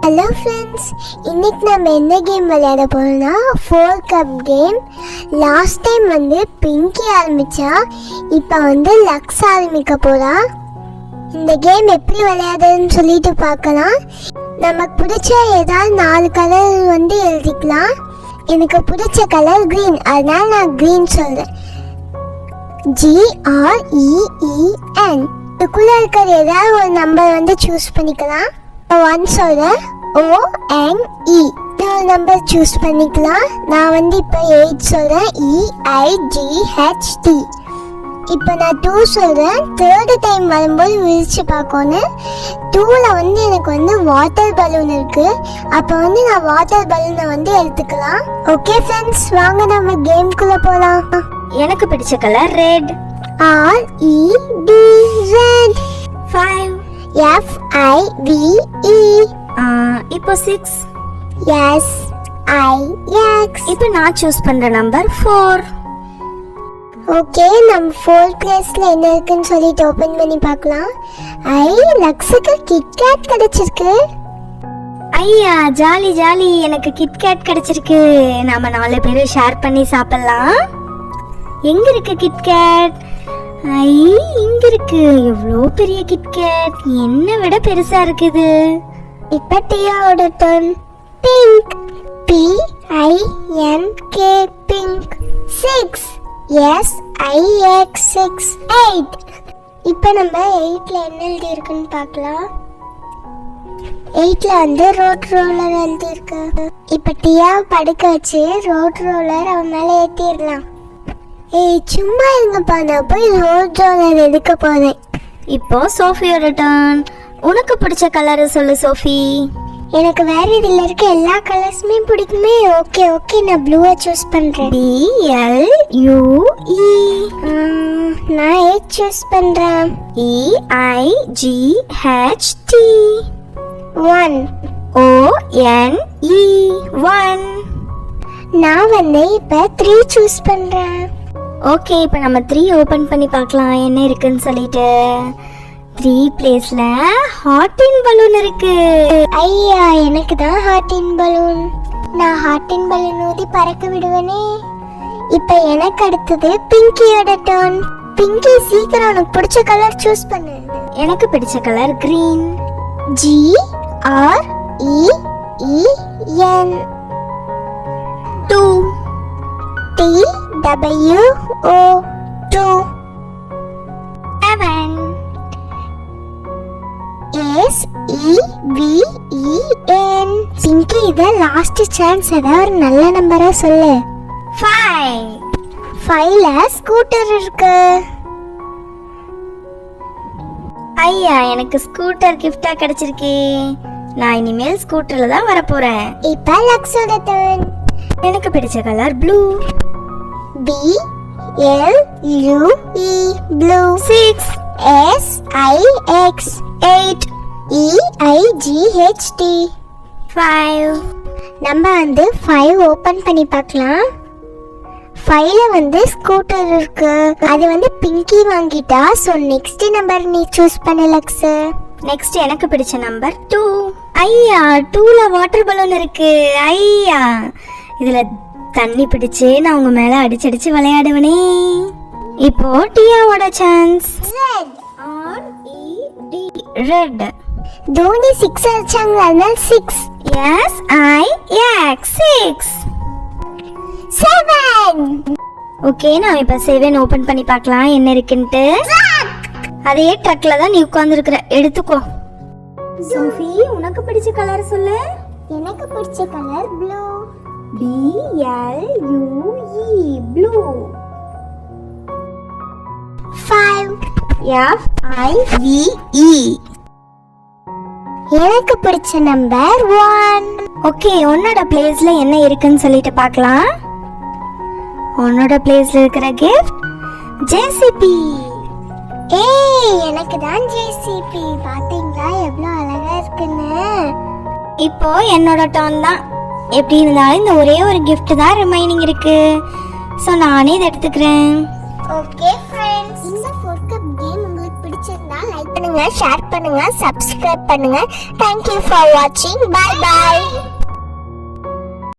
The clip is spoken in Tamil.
ஹலோ ஃப்ரெண்ட்ஸ், இன்னைக்கு நம்ம என்ன கேம் விளையாட போறோம்னா 4 cup game. Last time Pinki ஆரம்பிச்சா, இப்போ லக்ஸ் ஆரம்பிக்க போறா. இந்த கேம் எப்படி விளையாடுறதுன்னு சொல்லிட்டு பார்க்கலாம். நமக்கு பிடிச்ச ஏதாவது 4 கலர் எழுதிக்கலாம். எனக்கு பிடிச்ச கலர் க்ரீன், அதனால நான் க்ரீன் சொல்றேன். GREEN. இதுக்குள்ள இருக்கிற ஏதாவது ஒரு நம்பர் சூஸ் பண்ணிக்கலாம். 1 சொல்றேன். ONE. ஒரு நம்பர் சூஸ் பண்ணிக்கலாம். நான் இப்போ 8 சொல்றேன். EIGHT. இப்போ நான் 2 சொல்றேன். தேர்ட் டைம் வரும்போது விரிச்சு பார்க்கணும். 2ல எனக்கு வாட்டர் பலூன் இருக்கு. அப்போ நான் வாட்டர் பலூனை எடுத்துக்கலாம். ஓகே ஃப்ரெண்ட்ஸ், வாங்க நம்ம கேம்குள்ள போலாம். எனக்கு பிடிச்ச colour red. RED. Red. 5. FIVE. இப்போ 6. SIX. இப்போ நான் சூஸ் பண்ற நம்பர் 4. ஓகே, நம்ம 4 பிளேஸ்ல என்ன இருக்குன்னு சொல்லிட்டு ஓபன் பண்ணி பார்க்கலாம். லக்ஸுக்கு கிட்கேட் கிடைச்சிருக்கு. ஐயா, ஜாலி ஜாலி, எனக்கு கிட்கேட் கிடைச்சிருக்கு. நாம 4 பேரும் ஷேர் பண்ணி சாப்பிடலாம். எங்க இருக்கு கிட்கேட்? இங்க இருக்கு. எவ்வளோ பெரிய கிட்கேட், என்ன விட பெருசா இருக்குது. இப்ப டியாவோட turn. Pink. PINK. Pink. 6. SIX. 8. இப்போ நம்ம 8ல என்ன எழுதி இருக்குன்னு பார்க்கலாம். 8ல ரோட் ரோலர் எழுதி இருக்கு. இப்போ டியாவை படுக்க வச்சு ரோட் ரோலர் அவன் மேலே ஏற்றிடலாம். சும்மா இருங்கப்பா, நான் போய் ரோட் ரோலர் எடுக்க போறேன். இப்போ சோஃபியோட டர்ன். உனக்கு பிடிச்ச கலர் சொல்லு சோஃபி. எனக்கு வேற இதுல இருக்க எல்லா கலர்ஸுமே பிடிக்குமே. ஓகே ஓகே, நான் ப்ளூவை சூஸ் பண்றேன். BLUE. நான் 8 சூஸ் பண்றேன். EIGHT. 1. ONE. 1. நான் இப்ப 3 சூஸ் பண்றேன். ஓகே, இப்போ நம்ம 3 ஓபன் பண்ணி பார்க்கலாம் என்ன இருக்குன்னு சொல்லிட்டு. 3 பிளேஸ்ல ஹாட் இன் பலூன் இருக்கு. ஐயா, எனக்கு தான் ஹாட் இன் பலூன். நான் ஹாட் இன் பலூன் ஊதி பறக்க விடுவேனே. இப்போ எனக்கு அடுத்தது பிங்கியோட டர்ன். பிங்கி, சீக்கிரம் உனக்கு பிடிச்ச கலர் சூஸ் பண்ணு. எனக்கு பிடிச்ச colour green. GREEN. 2. TWO. 2. 7. SEVEN. Pinki, இத லாஸ்ட் சான்ஸ், ஏதாவது ஒரு நல்ல நம்பரா சொல்லு. 5. 5ல ஸ்கூட்டர் இருக்கு. ஐயா, எனக்கு ஸ்கூட்டர் கிஃப்டா கிடைச்சிருக்கு. நான் இனிமேல் ஸ்கூட்டர்ல தான் வர போறேன். இப்ப லக்ஸோட டர்ன். எனக்கு பிடிச்ச colour blue. BLUE. Blue. 6. SIX. 8. EIGHT. 5. நம்ம 5 ஓபன் பண்ணி பார்க்கலாம். 5ல ஸ்கூட்டர் இருக்கு. அது பிங்கி வாங்கிட்டா. சோ நெக்ஸ்ட் நம்பர் நீ சூஸ் பண்ணு லக்ஸ். நெக்ஸ்ட் எனக்கு பிடிச்ச நம்பர் 2. ஐயா, 2ல வாட்டர் பலூன் இருக்கு. ஐயா, இதுல தண்ணி பிடிச்சு நான் உங்க மேல அடிச்சடிச்சு விளையாடுவனே. இப்போ டியாவோட சான்ஸ். ரெட். தோனி 6 அடிச்சாங்க, அதனால 6. SIX. 7. ஓகே, நான் இப்ப 7 ஓபன் பண்ணி பார்க்கலாம் என்ன இருக்குன்ட்டு. அதே ட்ரக்ல தான் நீ உட்கார்ந்திருக்கிற, எடுத்துக்கோ. சோஃபி, உனக்கு பிடிச்ச கலர் சொல்லு. எனக்கு பிடிச்ச colour blue. BLUE. Blue. 5. FIVE. எனக்கு பிடிச்ச நம்பர் 1. ஓகே, உன்னோட பிளேஸ்ல என்ன இருக்குன்னு சொல்லிட்டு பார்க்கலாம். உன்னோட பிளேஸ்ல இருக்கிற கிஃப்ட் JCB. எனக்கு தான் JCB. பாத்தீங்களா எவ்வளவு அழகா இருக்குன்னு. இப்போ என்னோட டர்ன் தான். எப்படி இருந்தாலும் இந்த ஒரே ஒரு gift தான் ரிமைனிங் இருக்கு. சோ நானே இதை எடுத்துக்கிறேன். ஓகே ஃப்ரெண்ட்ஸ், இந்த 4 கப் கேம் உங்களுக்கு பிடிச்சிருந்தா லைக் பண்ணுங்க. பண்ணுங்க, ஷேர் பண்ணுங்க, சப்ஸ்கிரைப் பண்ணுங்க. தேங்க்யூ ஃபார் வாட்சிங். Bye bye.